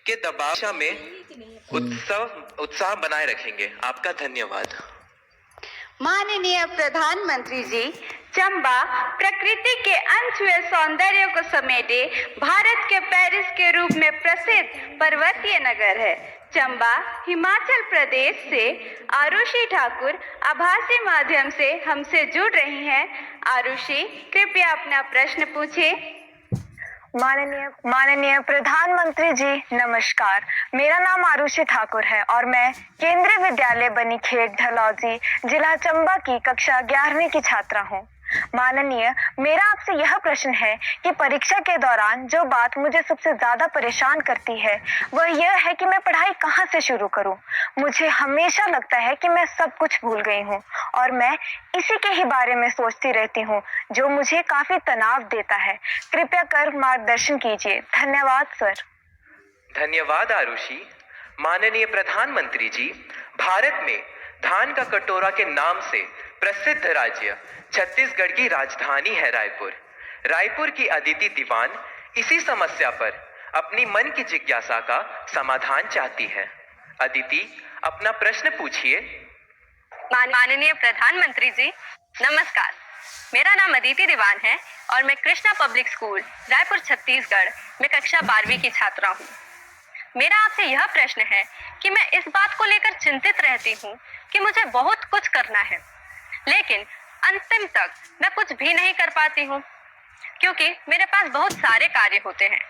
के दबाव में उत्साह बनाए रखेंगे। आपका धन्यवाद। माननीय प्रधानमंत्री जी, चंबा प्रकृति के अनछुए सौंदर्य को समेटे भारत के पेरिस के रूप में प्रसिद्ध पर्वतीय नगर है। चंबा हिमाचल प्रदेश से आरुषि ठाकुर आभासी माध्यम से हमसे जुड़ रही हैं। आरुषि, कृपया अपना प्रश्न पूछें। माननीय प्रधानमंत्री जी, नमस्कार। मेरा नाम आरुषि ठाकुर है और मैं केंद्रीय विद्यालय बनीखेत ढलौजी, जिला चंबा की कक्षा 11वीं की छात्रा हूँ। माननीय, मेरा आपसे यह प्रश्न है कि परीक्षा के दौरान जो बात मुझे सबसे ज्यादा परेशान करती है वह यह है कि मैं पढ़ाई कहाँ से शुरू करूँ। मुझे हमेशा लगता है कि मैं सब कुछ भूल गई हूँ और मैं इसी के ही बारे में सोचती रहती हूँ, जो मुझे काफी तनाव देता है। कृपया कर मार्गदर्शन कीजिए। धन्यवाद सर। धन्यवाद आरुषि। माननीय प्रधानमंत्री जी, भारत में धान का कटोरा के नाम से प्रसिद्ध राज्य छत्तीसगढ़ की राजधानी है रायपुर। रायपुर की अदिति दीवान इसी समस्या पर अपनी मन की जिज्ञासा का समाधान चाहती है। अदिति, अपना प्रश्न पूछिए। माननीय प्रधानमंत्री जी, नमस्कार। मेरा नाम अदिति दीवान है और मैं कृष्णा पब्लिक स्कूल रायपुर छत्तीसगढ़ में कक्षा 12वीं की छात्रा हूँ। मेरा आपसे यह प्रश्न है कि मैं इस बात को लेकर चिंतित रहती हूँ कि मुझे बहुत कुछ करना है, लेकिन अंतिम तक मैं कुछ भी नहीं कर पाती हूँ, क्योंकि मेरे पास बहुत सारे कार्य होते हैं।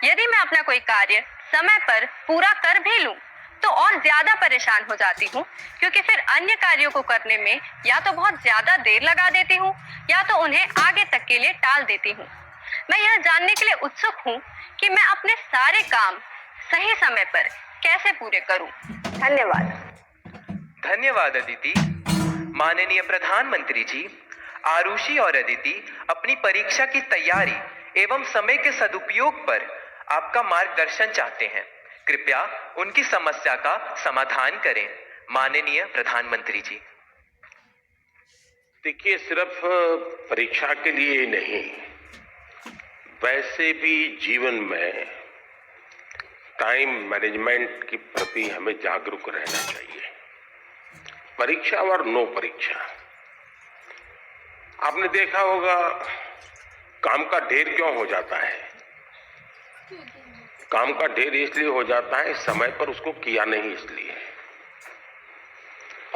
यदि मैं अपना कोई कार्य समय पर पूरा कर भी लूँ तो और ज्यादा परेशान हो जाती हूँ, क्योंकि फिर अन्य कार्यों को करने में या तो बहुत ज्यादा देर लगा देती हूँ या तो उन्हें आगे तक के लिए टाल देती हूँ। मैं यह जानने के लिए उत्सुक हूँ कि मैं अपने सारे काम सही समय पर कैसे पूरे करूँ। धन्यवाद। धन्यवाद अदिति। माननीय प्रधानमंत्री जी, आरुषि और अदिति अपनी परीक्षा की तैयारी एवं समय के सदुपयोग पर आपका मार्गदर्शन चाहते हैं। कृपया उनकी समस्या का समाधान करें। माननीय प्रधानमंत्री जी। देखिए, सिर्फ परीक्षा के लिए ही नहीं, वैसे भी जीवन में टाइम मैनेजमेंट के प्रति हमें जागरूक रहना चाहिए। परीक्षा और नो परीक्षा, आपने देखा होगा काम का ढेर क्यों हो जाता है। काम का ढेर इसलिए हो जाता है समय पर उसको किया नहीं इसलिए।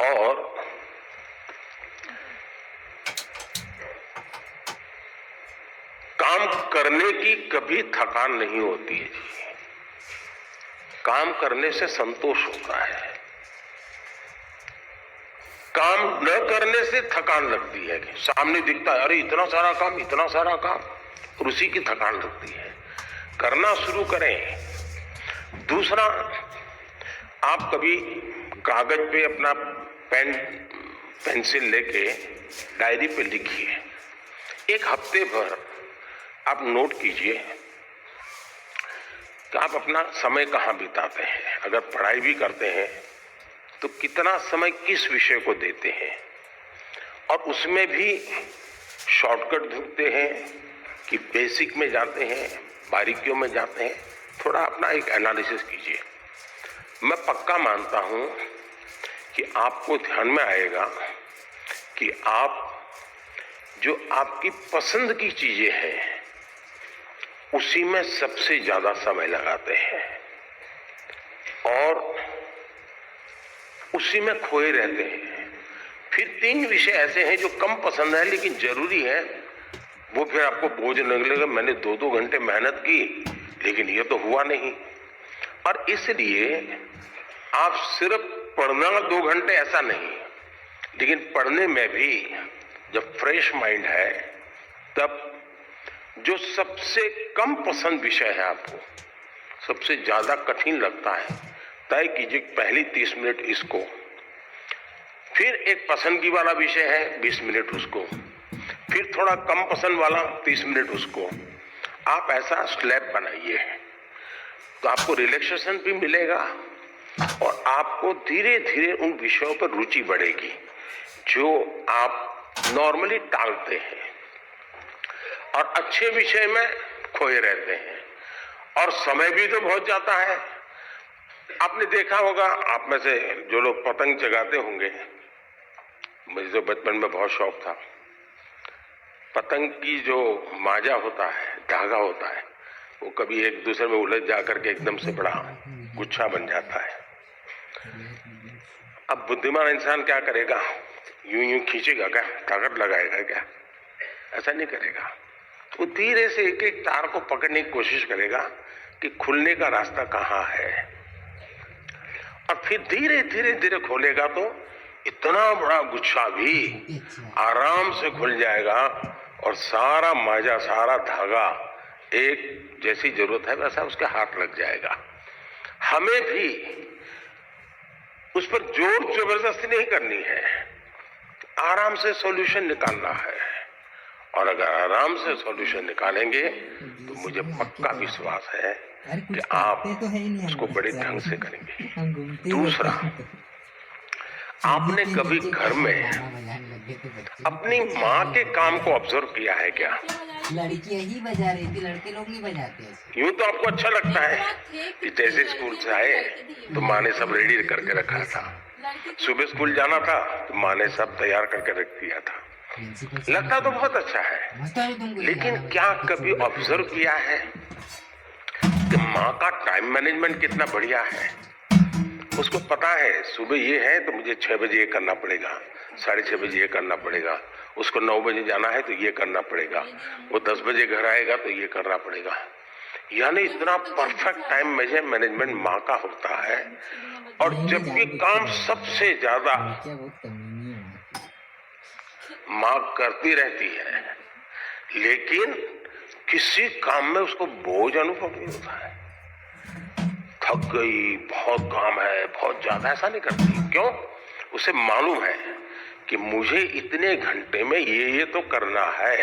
और काम करने की कभी थकान नहीं होती है जी। काम करने से संतोष होता है, काम न करने से थकान लगती है। सामने दिखता है अरे इतना सारा काम, इतना सारा काम, और उसी की थकान लगती है। करना शुरू करें। दूसरा, आप कभी कागज पे अपना पेन पेंसिल लेके डायरी पे लिखिए। एक हफ्ते भर आप नोट कीजिए कि आप अपना समय कहाँ बिताते हैं। अगर पढ़ाई भी करते हैं तो कितना समय किस विषय को देते हैं, और उसमें भी शॉर्टकट ढूंढते हैं कि बेसिक में जाते हैं, बारीकियों में जाते हैं। थोड़ा अपना एक एनालिसिस कीजिए। मैं पक्का मानता हूं कि आपको ध्यान में आएगा कि आप जो आपकी पसंद की चीजें हैं उसी में सबसे ज्यादा समय लगाते हैं और उसी में खोए रहते हैं। फिर 3 विषय ऐसे हैं जो कम पसंद है लेकिन जरूरी है, वो फिर आपको बोझ लगेगा। मैंने 2-2 घंटे मेहनत की लेकिन ये तो हुआ नहीं। और इसलिए आप सिर्फ पढ़ना 2 घंटे ऐसा नहीं, लेकिन पढ़ने में भी जब फ्रेश माइंड है तब जो सबसे कम पसंद विषय है, आपको सबसे ज्यादा कठिन लगता है, तय कीजिए पहली 30 मिनट इसको, फिर एक पसंद की वाला विषय है 20 मिनट उसको, फिर थोड़ा कम पसंद वाला 30 मिनट उसको। आप ऐसा स्लैब बनाइए तो आपको रिलैक्सेशन भी मिलेगा और आपको धीरे धीरे उन विषयों पर रुचि बढ़ेगी जो आप नॉर्मली टालते हैं और अच्छे विषय में खोए रहते हैं। और समय भी तो बहुत जाता है, आपने देखा होगा, आप में से जो लोग पतंग जगाते होंगे, मुझे तो बचपन में बहुत शौक था। पतंग की जो माजा होता है, धागा होता है, वो कभी एक दूसरे में उलझ जाकर के एकदम से बड़ा गुच्छा बन जाता है। अब बुद्धिमान इंसान क्या करेगा? यूं यूं खींचेगा क्या? ताकत लगाएगा क्या? ऐसा नहीं करेगा। वो धीरे से एक एक तार को पकड़ने की कोशिश करेगा कि खुलने का रास्ता कहाँ है, और फिर धीरे धीरे धीरे खोलेगा तो इतना बड़ा गुच्छा भी आराम से खुल जाएगा, और सारा माजा, सारा धागा एक जैसी जरूरत है वैसा उसके हाथ लग जाएगा। हमें भी उस पर जोर जबरदस्ती नहीं करनी है, आराम से सॉल्यूशन निकालना है। और अगर आराम से सॉल्यूशन निकालेंगे तो मुझे पक्का विश्वास है कि आप उसको बड़े ढंग से करेंगे। दूसरा, आपने कभी घर में अपनी माँ के काम को ऑब्जर्व किया है क्या? लड़कियां ही बजा रही थी, लड़के लोग नहीं बजाते ऐसे। यूं तो आपको अच्छा लगता है कि जैसे स्कूल से आए तो माँ ने सब रेडी करके रखा था, सुबह स्कूल जाना था तो माँ ने सब तैयार करके रख दिया था, लगता तो बहुत अच्छा है। लेकिन क्या कभी ऑब्जर्व किया है कि माँ का टाइम मैनेजमेंट कितना बढ़िया है? उसको पता है सुबह ये है तो मुझे 6 बजे ये करना पड़ेगा, 6:30 बजे ये करना पड़ेगा, उसको 9 बजे जाना है तो ये करना पड़ेगा, वो 10 बजे घर आएगा तो ये करना पड़ेगा। यानी इतना परफेक्ट टाइम मैनेजमेंट माँ का होता है। और जबकि काम सबसे ज्यादा माँ करती रहती है, लेकिन किसी काम में उसको बोझ अनुभव नहीं होता है। थक गई, बहुत काम है, बहुत ज्यादा, ऐसा नहीं करती। क्यों? उसे मालूम है कि मुझे इतने घंटे में ये तो करना है।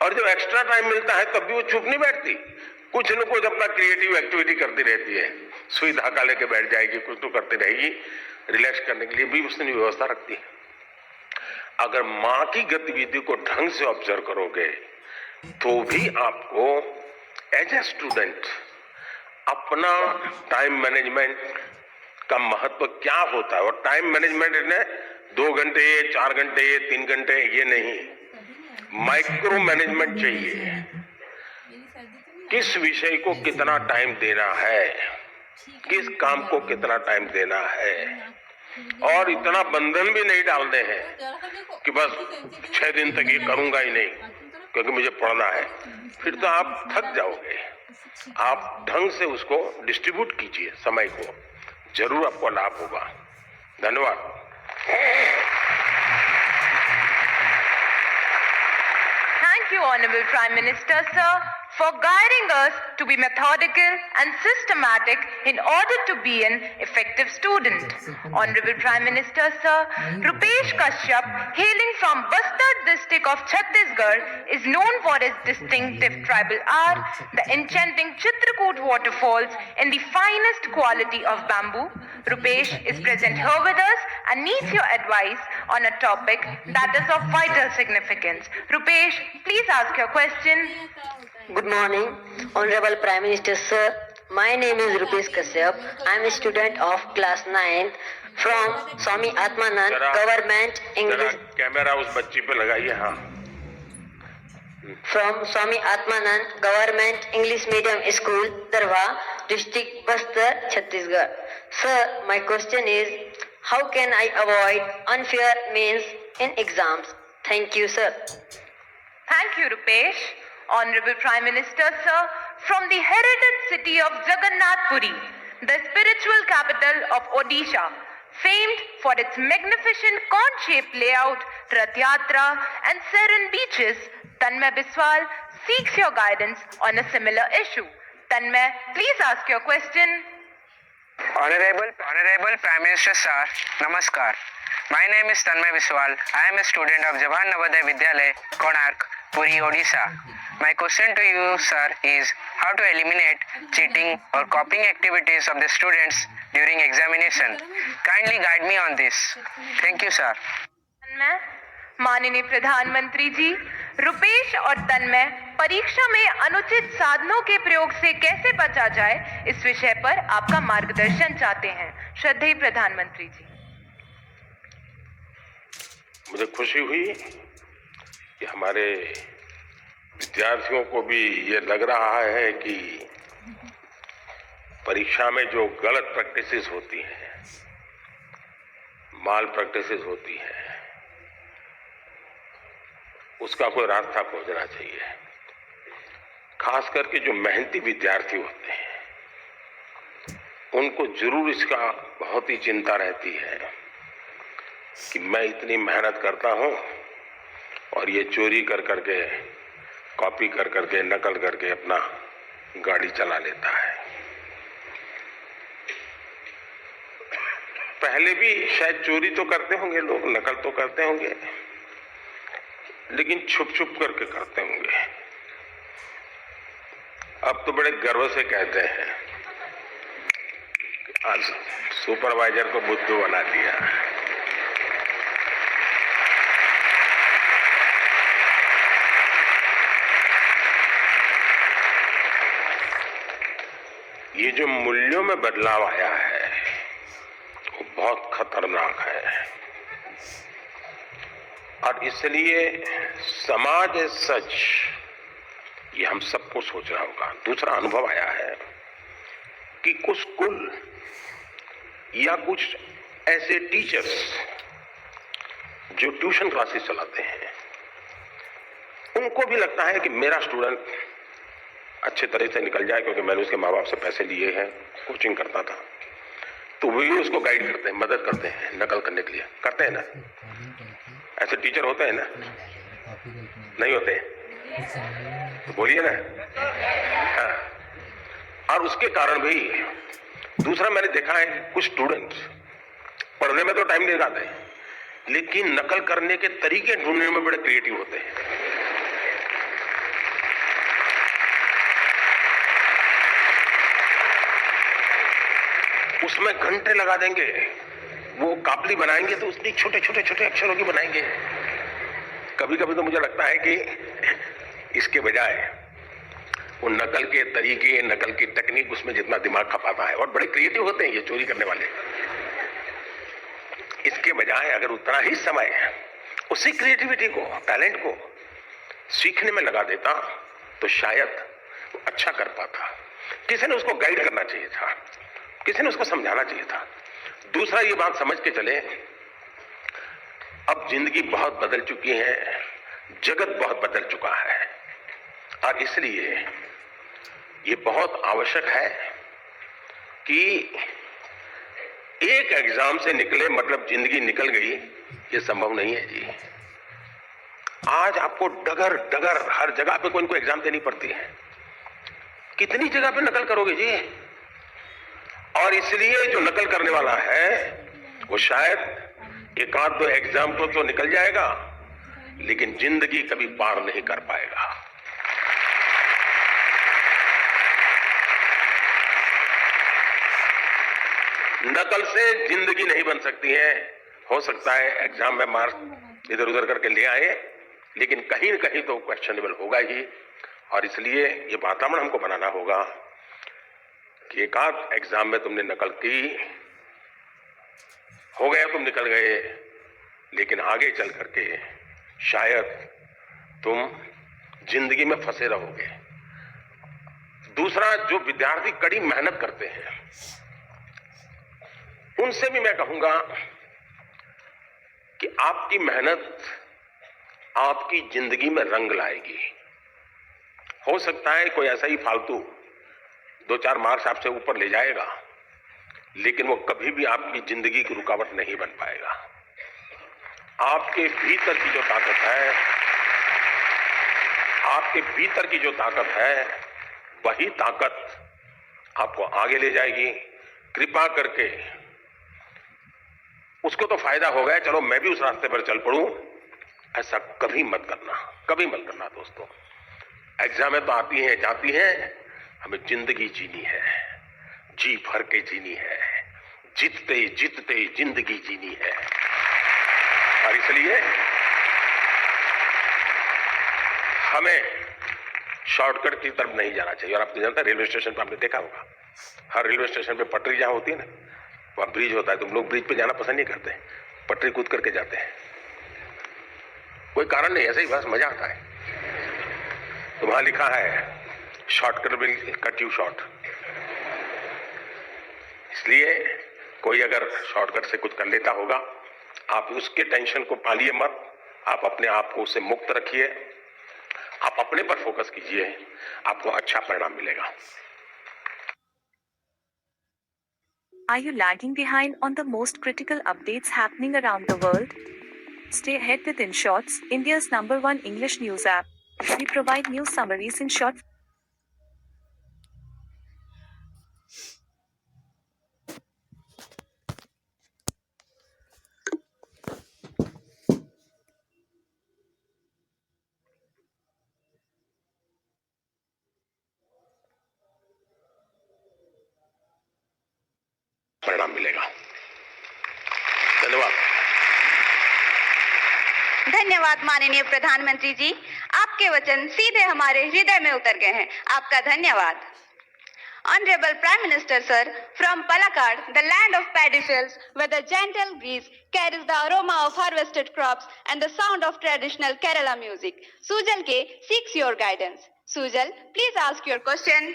और जब एक्स्ट्रा टाइम मिलता है तब भी वो चुप नहीं बैठती, कुछ न कुछ अपना क्रिएटिव एक्टिविटी करती रहती है। सुई धागा लेके बैठ जाएगी, कुछ तो करती रहेगी, रिलैक्स करने के लिए भी उसने व्यवस्था रखती है। अगर माँ की गतिविधि को ढंग से ऑब्जर्व करोगे तो भी आपको एज ए स्टूडेंट अपना टाइम मैनेजमेंट का महत्व क्या होता है। और टाइम मैनेजमेंट ने 2 घंटे, 4 घंटे, 3 घंटे, ये नहीं, माइक्रो मैनेजमेंट चाहिए। किस विषय को कितना टाइम देना है, किस काम को कितना टाइम देना है, और इतना बंधन भी नहीं डालने हैं कि बस 6 दिन तक ये करूंगा ही नहीं क्योंकि मुझे पढ़ना है। फिर तो आप थक जाओगे। आप ढंग से उसको डिस्ट्रीब्यूट कीजिए समय को, जरूर आपको लाभ होगा। धन्यवाद। Thank you, Honorable Prime Minister, sir, for guiding us to be methodical and systematic in order to be an effective student. Honorable Prime Minister, sir, Rupesh Kashyap, hailing from Bastar district of Chhattisgarh, is known for his distinctive tribal art, the enchanting Chitrakoot waterfalls, and the finest quality of bamboo. Rupesh is present here with us and needs your advice on a topic that is of vital significance. Rupesh, please ask your question. Good morning, Honorable Prime Minister Sir. My name is Rupesh Kashyap. I am a student of class 9 from Swami Atmanand Government English. Camera उस बच्ची पे लगाइए। हाँ, From Swami Atmanand Government English Medium School, Darwa, District Bastar, Chhattisgarh. Sir, my question is, how can I avoid unfair means in exams? Thank you, sir. Thank you, Rupesh. Honorable Prime Minister, sir, from the heritage city of Jagannath Puri, the spiritual capital of Odisha, famed for its magnificent cone-shaped layout, Rath Yatra, and serene beaches, Tanmay Biswal seeks your guidance on a similar issue. Tanmay, please ask your question. Honorable Prime Minister Sir, Namaskar. My name is Tanmay Biswal. I am a student of Jawahan Navodaya Vidyalaya, Konark, Puri, Odisha. My question to you, sir, is how to eliminate cheating or copying activities of the students during examination. Kindly guide me on this. Thank you, sir. तन्मय, माननीय प्रधानमंत्री जी, रुपेश और तन्मय परीक्षा में अनुचित साधनों के प्रयोग से कैसे बचा जाए, इस विषय पर आपका मार्गदर्शन चाहते हैं श्रद्धेय प्रधानमंत्री जी। मुझे खुशी हुई कि हमारे विद्यार्थियों को भी ये लग रहा है कि परीक्षा में जो गलत प्रैक्टिसेस होती हैं, माल प्रैक्टिसेस होती हैं, उसका कोई रास्ता खोजना चाहिए। खास करके जो मेहनती विद्यार्थी होते हैं उनको जरूर इसका बहुत ही चिंता रहती है कि मैं इतनी मेहनत करता हूं और ये चोरी कर करके, कॉपी कर करके, नकल करके अपना गाड़ी चला लेता है। पहले भी शायद चोरी तो करते होंगे लोग, नकल तो करते होंगे, लेकिन छुप छुप करके करते होंगे। अब तो बड़े गर्व से कहते हैं आज सुपरवाइजर को बुद्धू बना दिया। ये जो मूल्यों में बदलाव आया है वो बहुत खतरनाक है और इसलिए समाज है सच, ये हम सबको सोचना होगा। दूसरा अनुभव आया है कि कुछ स्कूल या कुछ ऐसे टीचर्स जो ट्यूशन क्लासेस चलाते हैं, उनको भी लगता है कि मेरा स्टूडेंट अच्छे तरह से निकल जाए, क्योंकि मैंने उसके माँ बाप से पैसे लिए हैं, कोचिंग करता था, तो वही उसको गाइड करते हैं, मदद करते हैं नकल करने के लिए। करते हैं ना, ऐसे टीचर होते हैं ना? नहीं होते? तो बोलिए ना। हाँ। और उसके कारण भी दूसरा मैंने देखा है कुछ स्टूडेंट्स पढ़ने में तो टाइम नहीं लगाते, लेकिन नकल करने के तरीके ढूंढने में बड़े क्रिएटिव होते हैं। उसमें घंटे लगा देंगे, वो कापली बनाएंगे तो उसमें छोटे छोटे छोटे अक्षरों की बनाएंगे। कभी कभी तो मुझे लगता है कि इसके बजाय वो नकल के तरीके, नकल की टेक्निक, उसमें जितना दिमाग खपाता है, और बड़े क्रिएटिव होते हैं ये चोरी करने वाले, इसके बजाय अगर उतना ही समय उसी क्रिएटिविटी को, टैलेंट को सीखने में लगा देता तो शायद वो अच्छा कर पाता। किसी ने उसको गाइड करना चाहिए था, किसी ने उसको समझाना चाहिए था। दूसरा ये बात समझ के चले, अब जिंदगी बहुत बदल चुकी है, जगत बहुत बदल चुका है, और इसलिए ये बहुत आवश्यक है कि एक एग्जाम से निकले मतलब जिंदगी निकल गई, ये संभव नहीं है जी। आज आपको डगर डगर हर जगह पे कोई एग्जाम देनी पड़ती है, कितनी जगह पे नकल करोगे जी? और इसलिए जो नकल करने वाला है वो शायद एक आध दो एग्जाम तो निकल जाएगा, लेकिन जिंदगी कभी पार नहीं कर पाएगा। नकल से जिंदगी नहीं बन सकती है। हो सकता है एग्जाम में मार्क्स इधर उधर करके ले आए, लेकिन कहीं न कहीं तो क्वेश्चनेबल होगा ही। और इसलिए ये वातावरण हमको बनाना होगा कि एक आध एग्जाम में तुमने नकल की, हो गया, तुम निकल गए, लेकिन आगे चल करके शायद तुम जिंदगी में फंसे रहोगे। दूसरा, जो विद्यार्थी कड़ी मेहनत करते हैं उनसे भी मैं कहूंगा कि आपकी मेहनत आपकी जिंदगी में रंग लाएगी। हो सकता है कोई ऐसा ही फालतू 2-4 मार्क्स आपसे ऊपर ले जाएगा, लेकिन वो कभी भी आपकी जिंदगी की रुकावट नहीं बन पाएगा। आपके भीतर की जो ताकत है, आपके भीतर की जो ताकत है, वही ताकत आपको आगे ले जाएगी। कृपा करके उसको तो फायदा हो गया, चलो मैं भी उस रास्ते पर चल पड़ूं, ऐसा कभी मत करना, कभी मत करना दोस्तों। एग्जामें तो आती हैं जाती हैं, हमें जिंदगी जीनी है, जी भर के जीनी है, जीतते जीतते जिंदगी जीनी है। और इसलिए हमें शॉर्टकट की तरफ नहीं जाना चाहिए। और आपको जानता है रेलवे स्टेशन पर आपने देखा होगा, हर रेलवे स्टेशन पे पटरी जहाँ होती है ना, वहाँ ब्रिज होता है, तुम लोग ब्रिज पे जाना पसंद नहीं करते, पटरी कूद करके जाते हैं। कोई कारण नहीं, ऐसे ही बस मजा आता है। तो वहां लिखा है shortcut will cut you short. इसलिए कोई अगर शॉर्टकट से कुछ कर लेता होगा, आप उसके टेंशन को पालिए मत, आप अपने आप को उससे मुक्त रखिए, आप अपने पर फोकस कीजिए, आपको अच्छा परिणाम मिलेगा। Are you lagging behind on the most critical updates happening around the world? Stay ahead with InShorts, India's #1 English news app. We provide news summaries in short. परिणाम मिलेगा। धन्यवाद। धन्यवाद माननीय प्रधानमंत्री जी, आपके वचन सीधे हमारे हृदय में उतर गए हैं। आपका धन्यवाद। Honorable Prime Minister Sir, from Palakkad, the land of paddy fields, where the gentle breeze carries the aroma of harvested crops and the sound of traditional Kerala music, Sujal K seeks your guidance. Sujal, please ask your question.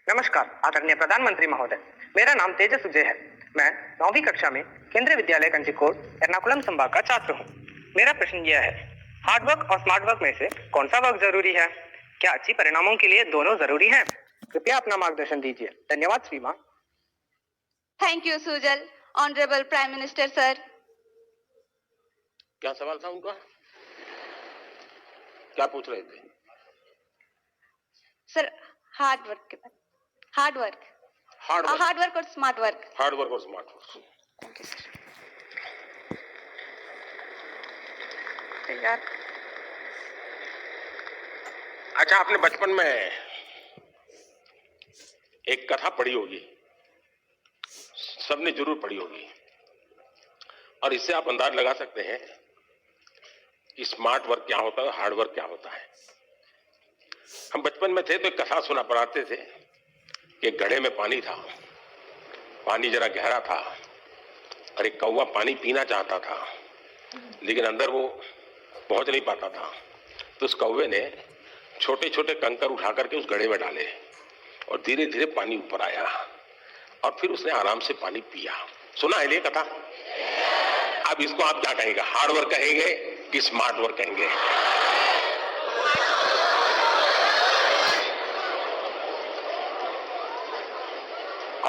नमस्कार आदरणीय प्रधानमंत्री महोदय, मेरा नाम तेजस सुजय है। मैं 9वीं कक्षा में केंद्रीय विद्यालय कंचिकोट एर्नाकुलम संभाग का छात्र हूँ। मेरा प्रश्न यह है, हार्ड वर्क और स्मार्ट वर्क में से कौन सा वर्क जरूरी है? क्या अच्छी परिणामों के लिए दोनों जरूरी हैं? कृपया अपना मार्गदर्शन दीजिए। धन्यवाद श्रीमान। Thank you, Sujal. Honorable Prime Minister Sir. क्या सवाल था उनका? क्या पूछ रहे थे? Sir, hard work के बारे। Hard work. Hard work और smart work. हार्ड वर्क और स्मार्ट वर्क। Okay, sir. अच्छा, आपने बचपन में एक कथा पढ़ी होगी, सबने जरूर पढ़ी होगी, और इससे आप अंदाज लगा सकते हैं कि स्मार्ट वर्क क्या होता है, हार्ड वर्क क्या होता है। हम बचपन में थे तो एक कथा सुना पढ़ाते थे कि एक घड़े में पानी था, पानी जरा गहरा था और एक कौवा पानी पीना चाहता था, लेकिन अंदर वो पहुंच नहीं पाता था। तो उस कौवे ने छोटे छोटे कंकर उठा करके उस घड़े में डाले और धीरे धीरे पानी ऊपर आया और फिर उसने आराम से पानी पिया। सुना है ये कथा? अब इसको आप क्या कहेंगे, हार्ड वर्क कहेंगे कि स्मार्ट वर्क कहेंगे?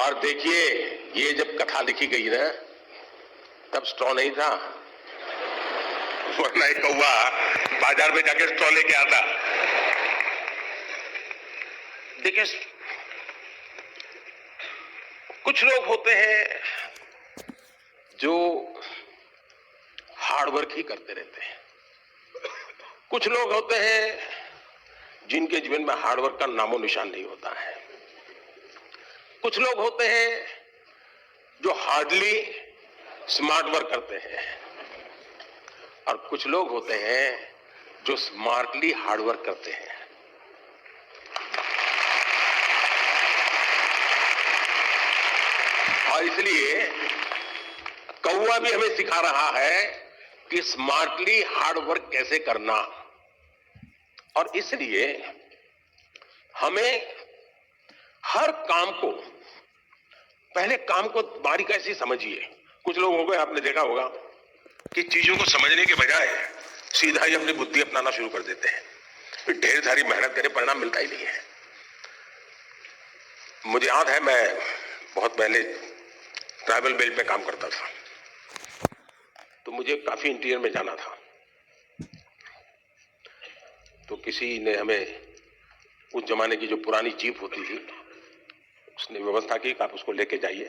और देखिए, ये जब कथा लिखी गई ना, तब स्ट्रॉ नहीं था, वरना एक कौवा बाजार में जाके स्ट्रॉ लेके आता। देखिए, कुछ लोग होते हैं जो हार्ड वर्क ही करते रहते हैं, कुछ लोग होते हैं जिनके जीवन में हार्ड वर्क का नामो निशान नहीं होता है, कुछ लोग होते हैं जो हार्डली स्मार्ट वर्क करते हैं, और कुछ लोग होते हैं जो स्मार्टली हार्ड वर्क करते हैं। और इसलिए कौवा भी हमें सिखा रहा है कि स्मार्टली हार्ड वर्क कैसे करना। और इसलिए हमें हर काम को, पहले काम को बारीकी से समझिए। कुछ लोग हो गए, आपने देखा होगा कि चीजों को समझने के बजाय सीधा ही अपनी बुद्धि अपनाना शुरू कर देते हैं, फिर ढेर सारी मेहनत करे, परिणाम मिलता ही नहीं है। मुझे याद है, मैं बहुत पहले ट्राइबल बेल्ट में काम करता था, तो मुझे काफी इंटीरियर में जाना था। तो किसी ने हमें उस जमाने की जो पुरानी जीप होती थी, उसने व्यवस्था की कि आप उसको लेके जाइए